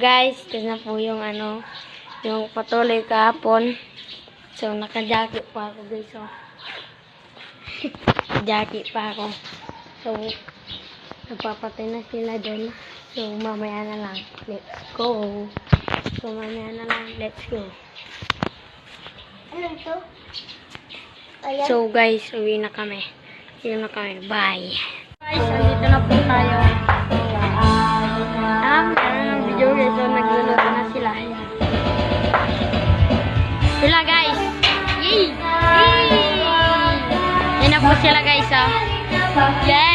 guys, ito na po yung yung patuloy kahapon. So naka-jacket pa ako guys. So jacket pa ako. So nagpapatay na sila doon. So mamaya na lang. Let's go. So mamaya na lang. Let's go. Ano ito? Ayan. So guys, uwi na kami. Bye. Guys, andito na po tayo. Meron ng video guys. So nagluluto na sila. Sila guys. Yay! Yan na po sila guys. Yay!